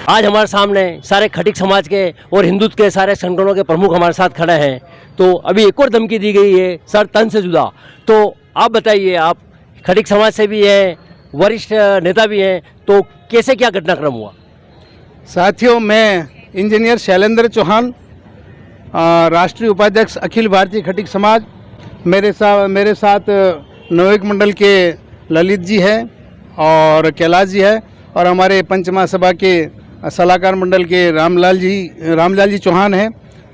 आज हमारे सामने सारे खटिक समाज के और हिंदुत्व के सारे संगठनों के प्रमुख हमारे साथ खड़े हैं। तो अभी एक और धमकी दी गई है सर तन से जुदा। तो आप बताइए, आप खटिक समाज से भी हैं, वरिष्ठ नेता भी हैं, तो कैसे क्या घटनाक्रम हुआ? साथियों, मैं इंजीनियर शैलेंद्र चौहान, राष्ट्रीय उपाध्यक्ष अखिल भारतीय खटिक समाज। मेरे साथ नवयुग मंडल के ललित जी हैं और कैलाश जी है, और हमारे पंच महासभा के सलाहकार मंडल के रामलाल जी चौहान हैं।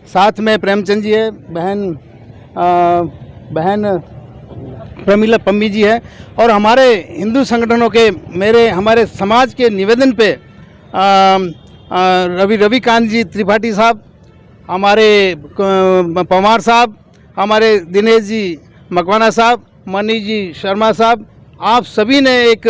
साथ में प्रेमचंद जी है, बहन प्रमिला पम्मी जी है, और हमारे हिंदू संगठनों के हमारे समाज के निवेदन पे रविकांत जी त्रिपाठी साहब, हमारे पवार साहब, हमारे दिनेश जी मकवाना साहब, मनीष जी शर्मा साहब, आप सभी ने एक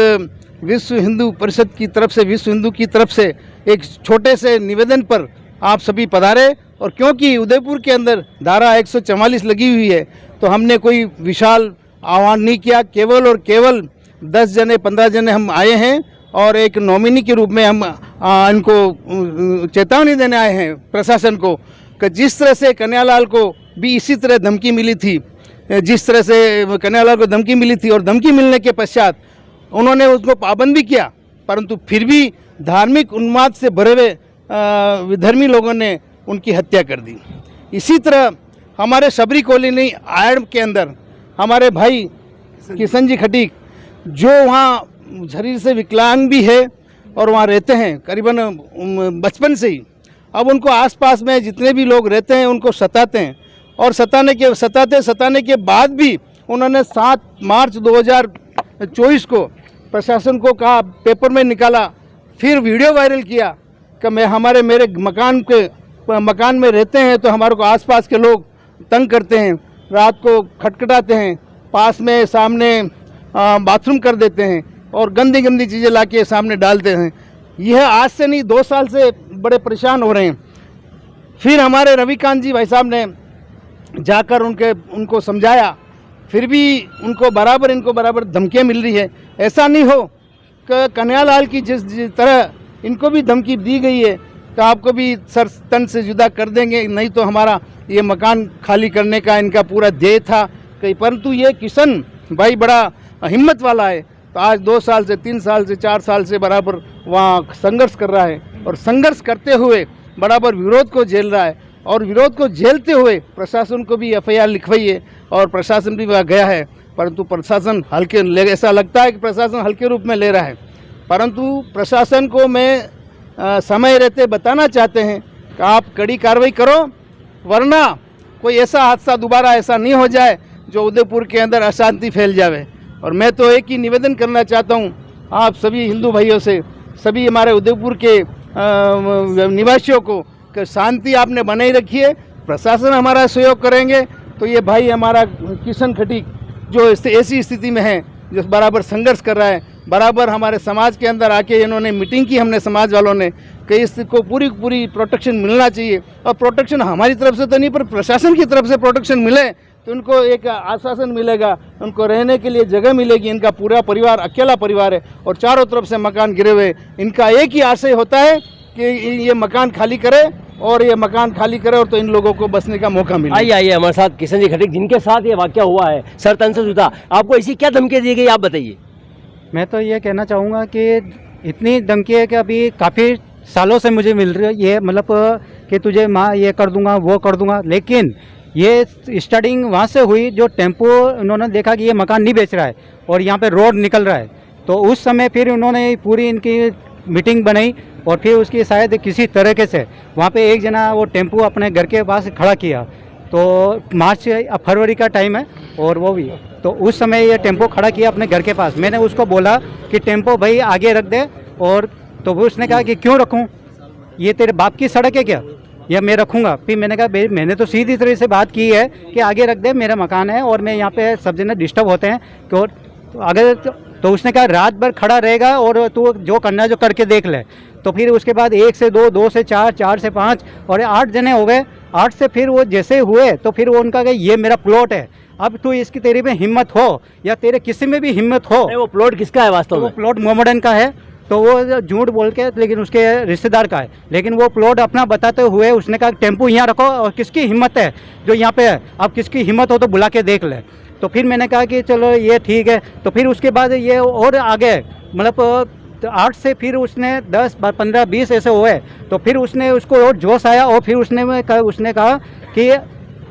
विश्व हिंदू परिषद की तरफ से, विश्व हिंदू की तरफ से एक छोटे से निवेदन पर आप सभी पधारे। और क्योंकि उदयपुर के अंदर धारा 144 लगी हुई है, तो हमने कोई विशाल आह्वान नहीं किया। केवल और केवल 10 जने 15 जने हम आए हैं, और एक नॉमिनी के रूप में हम इनको चेतावनी देने आए हैं प्रशासन को, कि जिस तरह से कन्हैयालाल को भी इसी तरह धमकी मिली थी, जिस तरह से कन्हैयालाल को धमकी मिली थी, और धमकी मिलने के पश्चात उन्होंने उसको पाबंद भी किया, परंतु फिर भी धार्मिक उन्माद से भरे हुए विधर्मी लोगों ने उनकी हत्या कर दी। इसी तरह हमारे शबरी कॉलोनी आयड़ के अंदर हमारे भाई किशन जी खटीक, जो वहाँ शरीर से विकलांग भी है और वहाँ रहते हैं करीबन बचपन से ही, अब उनको आसपास में जितने भी लोग रहते हैं उनको सताते हैं, और सताने के बाद भी उन्होंने 7 मार्च 2024 को प्रशासन को कहा, पेपर में निकाला, फिर वीडियो वायरल किया कि मेरे मकान में रहते हैं तो हमारे को आसपास के लोग तंग करते हैं, रात को खटखटाते हैं, पास में सामने बाथरूम कर देते हैं, और गंदी चीज़ें लाके सामने डालते हैं। यह आज से नहीं 2 साल से बड़े परेशान हो रहे हैं। फिर हमारे रविकांत जी भाई साहब ने जाकर उनको समझाया, फिर भी इनको बराबर धमकियाँ मिल रही है। ऐसा नहीं हो कि कन्हैयालाल की जिस तरह इनको भी धमकी दी गई है कि आपको भी सर तन से जुदा कर देंगे, नहीं तो हमारा ये मकान खाली करने का इनका पूरा ध्येय था। परंतु ये किशन भाई बड़ा हिम्मत वाला है, तो आज 2 साल से 3 साल से 4 साल से बराबर वहाँ संघर्ष कर रहा है, और संघर्ष करते हुए बराबर विरोध को झेल रहा है, और विरोध को झेलते हुए प्रशासन को भी FIR लिखवाई है, और प्रशासन भी वहाँ गया है, परंतु प्रशासन ऐसा लगता है कि प्रशासन हल्के रूप में ले रहा है। परंतु प्रशासन को मैं समय रहते बताना चाहते हैं कि आप कड़ी कार्रवाई करो, वरना कोई ऐसा हादसा दोबारा ऐसा नहीं हो जाए जो उदयपुर के अंदर अशांति फैल जावे। और मैं तो एक ही निवेदन करना चाहता हूँ आप सभी हिंदू भाइयों से, सभी हमारे उदयपुर के निवासियों को, कि शांति आपने बनाई रखिए, प्रशासन हमारा सहयोग करेंगे। तो ये भाई हमारा किशन खटीक जो ऐसी स्थिति में है, जो बराबर संघर्ष कर रहा है, बराबर हमारे समाज के अंदर आके इन्होंने मीटिंग की, हमने समाज वालों ने, कि इसको पूरी प्रोटेक्शन मिलना चाहिए। और प्रोटेक्शन हमारी तरफ से तो नहीं, पर प्रशासन की तरफ से प्रोटेक्शन मिले तो उनको एक आश्वासन मिलेगा, उनको रहने के लिए जगह मिलेगी। इनका पूरा परिवार अकेला परिवार है, और चारों तरफ से मकान गिरे हुए। इनका एक ही आशय होता है कि ये मकान खाली करे, और ये मकान खाली करे, और तो इन लोगों को बसने का मौका मिले। आइए हमारे साथ किशन जी खटीक, जिनके साथ ये वाकया हुआ है, सर तन से जुदा, आपको इसी क्या धमकी दी गई, आप बताइए। मैं तो ये कहना चाहूँगा कि इतनी धमकी है कि अभी काफ़ी सालों से मुझे मिल रही है, ये मतलब कि तुझे माँ ये कर दूंगा वो कर दूंगा। लेकिन ये स्टार्टिंग वहाँ से हुई, जो टेम्पो उन्होंने देखा कि ये मकान नहीं बेच रहा है और यहाँ पे रोड निकल रहा है, तो उस समय फिर उन्होंने पूरी इनकी मीटिंग बनाई, और फिर उसकी शायद किसी तरीके से वहाँ पे एक जना वो टेम्पो अपने घर के पास खड़ा किया। तो मार्च फरवरी का टाइम है, और वो भी तो उस समय ये टेम्पो खड़ा किया अपने घर के पास। मैंने उसको बोला कि टेम्पो भाई आगे रख दे, और तो वो उसने कहा कि क्यों रखूं, ये तेरे बाप की सड़क है क्या, या मैं रखूंगा। फिर मैंने कहा भाई मैंने तो सीधी तरह से बात की है कि आगे रख दे, मेरा मकान है और मैं यहाँ पे सब जने डिस्टर्ब होते हैं, तो अगर तो उसने कहा रात भर खड़ा रहेगा और तू जो करना जो करके देख ले। तो फिर उसके बाद 1 से 2, 2 से 4, 4 से 5 और 8 जने हो गए। 8 से फिर वो जैसे हुए तो फिर वो उनका कि ये मेरा प्लॉट है, अब तू इसकी तेरे में हिम्मत हो या तेरे किसी में भी हिम्मत हो। वो प्लॉट किसका है वास्तव में? वो प्लॉट मोहम्मदन का है, तो वो झूठ बोल के, लेकिन उसके रिश्तेदार का है, लेकिन वो प्लॉट अपना बताते हुए उसने कहा टेम्पो यहाँ रखो और किसकी हिम्मत है जो यहाँ पे है, अब किसकी हिम्मत हो तो बुला के देख ले। तो फिर मैंने कहा कि चलो ये ठीक है। तो फिर उसके बाद ये और आगे मतलब 8 से फिर उसने 10 15 20 ऐसे हुए। तो फिर उसने उसको और जोश आया और फिर उसने कहा कि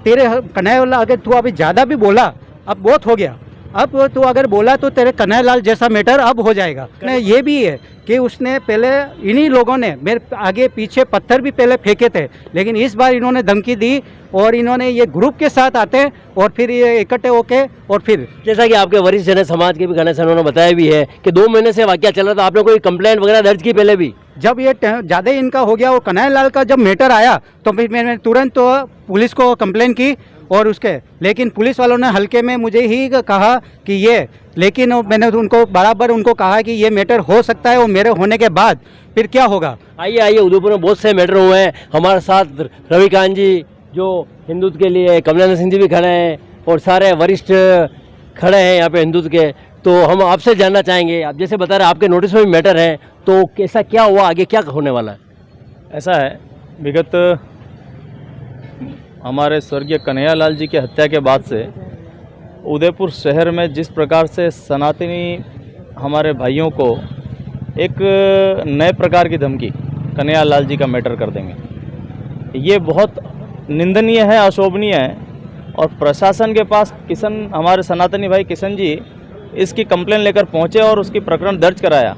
तेरे कन्हैया अगर तू अभी ज़्यादा भी बोला, अब बहुत हो गया, अब तू अगर बोला तो तेरे कन्हैयालाल जैसा मैटर अब हो जाएगा। ये भी है कि उसने पहले इन्हीं लोगों ने मेरे आगे पीछे पत्थर भी पहले फेंके थे, लेकिन इस बार इन्होंने धमकी दी और इन्होंने ये ग्रुप के साथ आते और फिर ये इकट्ठे होके और फिर जैसा कि आपके वरिष्ठ जन समाज के भी गणेश सर ने बताया भी है कि 2 महीने से वाकया चल रहा था, आपने कोई कंप्लेंट वगैरह दर्ज की पहले भी? जब ये ज़्यादा इनका हो गया और कन्हैयालाल का जब मैटर आया तो फिर मैंने तुरंत तो पुलिस को कंप्लेन की और उसके, लेकिन पुलिस वालों ने हल्के में मुझे ही कहा कि ये, लेकिन मैंने उनको बराबर उनको कहा कि ये मैटर हो सकता है और मेरे होने के बाद फिर क्या होगा। आइए उदयपुर में बहुत से मैटर हुए हैं। हमारे साथ रविकांत जी जो हिंदुत्व के लिए, कमलेंद्र सिंह जी भी खड़े हैं और सारे वरिष्ठ खड़े हैं यहाँ पे हिंदुत्व के। तो हम आपसे जानना चाहेंगे, आप जैसे बता रहे आपके नोटिस में भी मैटर है, तो कैसा क्या हुआ, आगे क्या होने वाला है? ऐसा है, विगत हमारे स्वर्गीय कन्हैयालाल जी की हत्या के बाद से उदयपुर शहर में जिस प्रकार से सनातनी हमारे भाइयों को एक नए प्रकार की धमकी, कन्हैयालाल जी का मैटर कर देंगे, ये बहुत निंदनीय है, अशोभनीय है। और प्रशासन के पास हमारे सनातनी भाई किशन जी इसकी कंप्लेन लेकर पहुंचे और उसकी प्रकरण दर्ज कराया,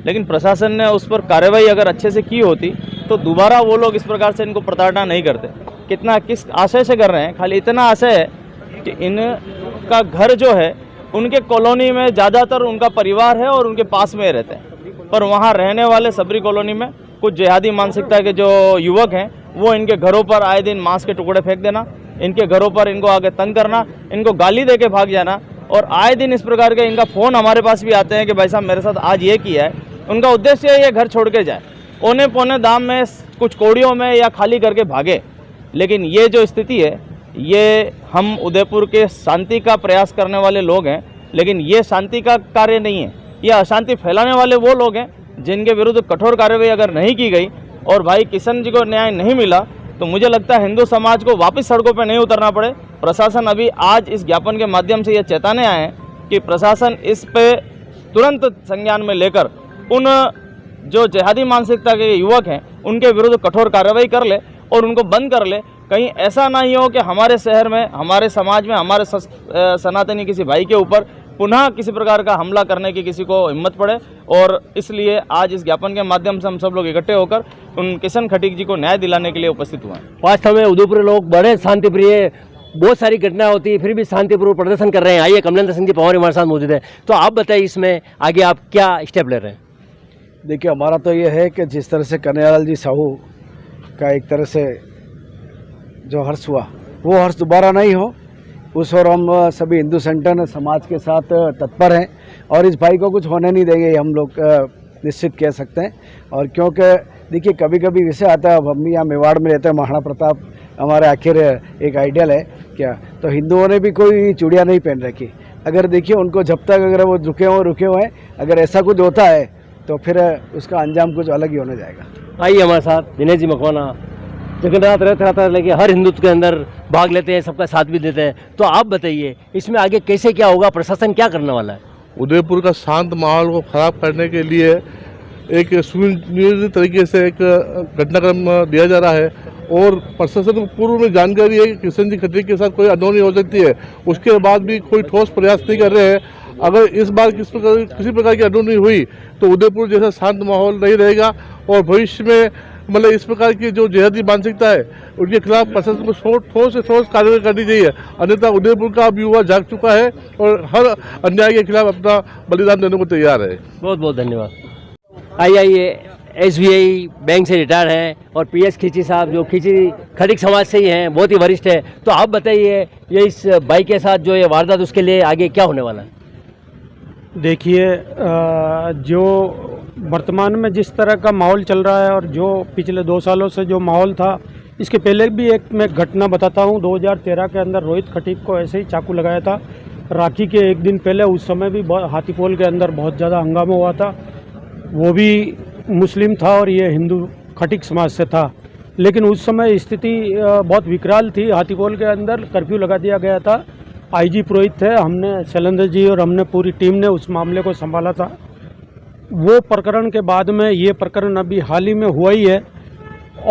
लेकिन प्रशासन ने उस पर कार्रवाई अगर अच्छे से की होती तो दोबारा वो लोग इस प्रकार से इनको प्रताड़ना नहीं करते। किस आशय से कर रहे हैं, खाली इतना आशय है कि इनका घर जो है उनके कॉलोनी में ज़्यादातर उनका परिवार है और उनके पास में रहते हैं, पर वहाँ रहने वाले सबरी कॉलोनी में कुछ जिहादी मानसिकता के जो युवक हैं वो इनके घरों पर आए दिन मांस के टुकड़े फेंक देना, इनके घरों पर इनको आगे तंग करना, इनको गाली दे के भाग जाना। और आए दिन इस प्रकार के इनका फ़ोन हमारे पास भी आते हैं कि भाई साहब मेरे साथ आज ये किया है। उनका उद्देश्य है ये घर छोड़ के जाए, औने पौने दाम में कुछ कोड़ियों में या खाली करके भागे। लेकिन ये जो स्थिति है, ये हम उदयपुर के शांति का प्रयास करने वाले लोग हैं, लेकिन ये शांति का कार्य नहीं है, ये अशांति फैलाने वाले वो लोग हैं जिनके विरुद्ध कठोर कार्रवाई अगर नहीं की गई और भाई किशन जी को न्याय नहीं मिला तो मुझे लगता है हिंदू समाज को वापस सड़कों पर नहीं उतरना पड़े। प्रशासन अभी आज इस ज्ञापन के माध्यम से ये चेताने आए हैं कि प्रशासन इस पे तुरंत संज्ञान में लेकर उन जो जिहादी मानसिकता के युवक हैं उनके विरुद्ध कठोर कार्रवाई कर ले और उनको बंद कर ले। कहीं ऐसा नहीं हो कि हमारे शहर में, हमारे समाज में, हमारे सनातनी किसी भाई के ऊपर पुनः किसी प्रकार का हमला करने की किसी को हिम्मत पड़े। और इसलिए आज इस ज्ञापन के माध्यम से हम सब लोग इकट्ठे होकर उन किशन खटीक जी को न्याय दिलाने के लिए उपस्थित हुए हैं। वास्तव में उदयपुर लोग बड़े शांतिप्रिय, बहुत सारी घटना होती है फिर भी शांतिपूर्वक प्रदर्शन कर रहे हैं। आइए कमलेंद्र सिंह जी पवार हमारे साथ मौजूद है, तो आप बताइए इसमें आगे आप क्या स्टेप ले रहे हैं? देखिए, हमारा तो ये है कि जिस तरह से कन्हैयालाल जी साहू का एक तरह से जो हर्ष हुआ वो हर्ष दोबारा नहीं हो, उस और हम सभी हिंदू संगठन समाज के साथ तत्पर हैं और इस भाई को कुछ होने नहीं देंगे, ये हम लोग निश्चित कह सकते हैं। और क्योंकि देखिए कभी कभी विषय आता है, अब हम यहाँ मेवाड़ में रहते हैं, महाराणा प्रताप हमारे आखिर एक आइडियल है क्या, तो हिंदुओं ने भी कोई चूड़ियाँ नहीं पहन रखी। अगर देखिए उनको जब तक अगर वो रुके हुए हैं, अगर ऐसा कुछ होता है तो फिर उसका अंजाम कुछ अलग ही होने जाएगा। आइए हमारे साथ दिनेश जी मकवाना, जगन्नाथ रथ यात्रा लेके हर हिंदुत्व के अंदर भाग लेते हैं, सबका साथ भी देते हैं, तो आप बताइए इसमें आगे कैसे क्या होगा, प्रशासन क्या करने वाला है? उदयपुर का शांत माहौल को खराब करने के लिए एक सुनियोजित तरीके से एक घटनाक्रम दिया जा रहा है और प्रशासन को पूर्व में जानकारी है कि किशन जी खत्री के साथ कोई अनहोनी हो सकती है, उसके बाद भी कोई ठोस प्रयास नहीं कर रहे हैं। अगर इस बार किसी प्रकार की अनहोनी हुई तो उदयपुर जैसा शांत माहौल नहीं रहेगा और भविष्य में मतलब इस प्रकार की जो जिहादी मानसिकता है उनके खिलाफ प्रशासन को ठोस से ठोस कार्रवाई करनी चाहिए, अन्यथा उदयपुर का अब युवा जाग चुका है और हर अन्याय के खिलाफ अपना बलिदान देने को तैयार है। बहुत बहुत धन्यवाद। आइए SBI बैंक से रिटायर हैं और PS खींची साहब जो खींची खटीक समाज से ही हैं, बहुत ही वरिष्ठ है, तो आप बताइए ये इस भाई के साथ जो ये वारदात उसके लिए आगे क्या होने वाला है? देखिए, जो वर्तमान में जिस तरह का माहौल चल रहा है और जो पिछले 2 सालों से जो माहौल था, इसके पहले भी एक मैं घटना बताता हूँ। 2013 के अंदर रोहित खटीक को ऐसे ही चाकू लगाया था राखी के एक दिन पहले, उस समय भी हाथीपोल के अंदर बहुत ज़्यादा हंगामा हुआ था। वो भी मुस्लिम था और ये हिंदू खटिक समाज से था। लेकिन उस समय स्थिति बहुत विकराल थी। हाथीपोल के अंदर कर्फ्यू लगा दिया गया था। आईजी पुरोहित थे, हमने शैलेंद्र जी और हमने पूरी टीम ने उस मामले को संभाला था। वो प्रकरण के बाद में ये प्रकरण अभी हाल ही में हुआ ही है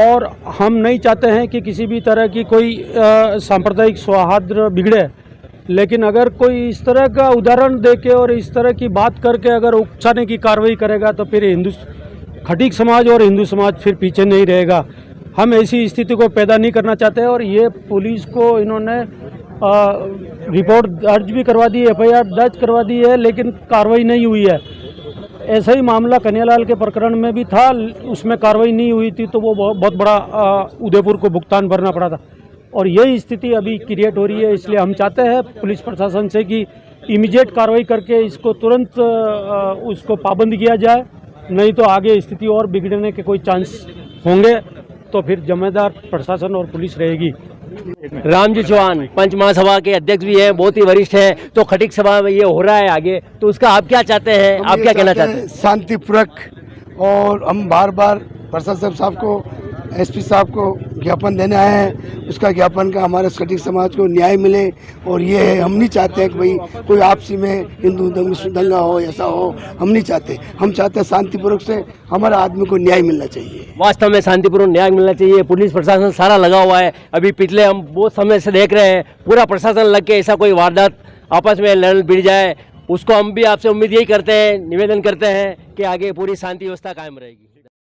और हम नहीं चाहते हैं कि किसी भी तरह की कोई सांप्रदायिक सौहार्द बिगड़े। लेकिन अगर कोई इस तरह का उदाहरण देके और इस तरह की बात करके अगर उकसाने की कार्रवाई करेगा तो फिर खटीक समाज और हिंदू समाज फिर पीछे नहीं रहेगा। हम ऐसी स्थिति को पैदा नहीं करना चाहते और ये पुलिस को इन्होंने रिपोर्ट दर्ज भी करवा दी, FIR दर्ज करवा दी है, लेकिन कार्रवाई नहीं हुई है। ऐसा ही मामला कन्हैयालाल के प्रकरण में भी था, उसमें कार्रवाई नहीं हुई थी तो वो बहुत बड़ा उदयपुर को भुगतान भरना पड़ा था। और यही स्थिति अभी क्रिएट हो रही है। इसलिए हम चाहते हैं पुलिस प्रशासन से कि इमीडिएट कार्रवाई करके इसको तुरंत उसको पाबंद किया जाए, नहीं तो आगे स्थिति और बिगड़ने के कोई चांस होंगे। तो फिर जिम्मेदार प्रशासन और पुलिस रहेगी। रामजी चौहान पंच महासभा के अध्यक्ष भी हैं, बहुत ही वरिष्ठ हैं। तो खटीक सभा में ये हो रहा है आगे, तो उसका आप क्या चाहते हैं, आप क्या कहना चाहते हैं? शांतिपूर्वक, और हम बार बार प्रशासक साहब को, SP साहब को ज्ञापन देने आए हैं। उसका ज्ञापन का हमारे खटीक समाज को न्याय मिले। और ये है, हम नहीं चाहते हैं कि भाई कोई आपसी में हिंदू दंगा हो, ऐसा हो, हम नहीं चाहते। हम चाहते हैं शांतिपूर्वक से हमारे आदमी को न्याय मिलना चाहिए। वास्तव में शांतिपूर्ण न्याय मिलना चाहिए। पुलिस प्रशासन सारा लगा हुआ है। अभी पिछले हम बहुत समय से देख रहे हैं, पूरा प्रशासन लग के ऐसा कोई वारदात आपस में लड़ भिड़ जाए, उसको हम भी आपसे उम्मीद यही करते हैं, निवेदन करते हैं कि आगे पूरी शांति व्यवस्था कायम रहेगी।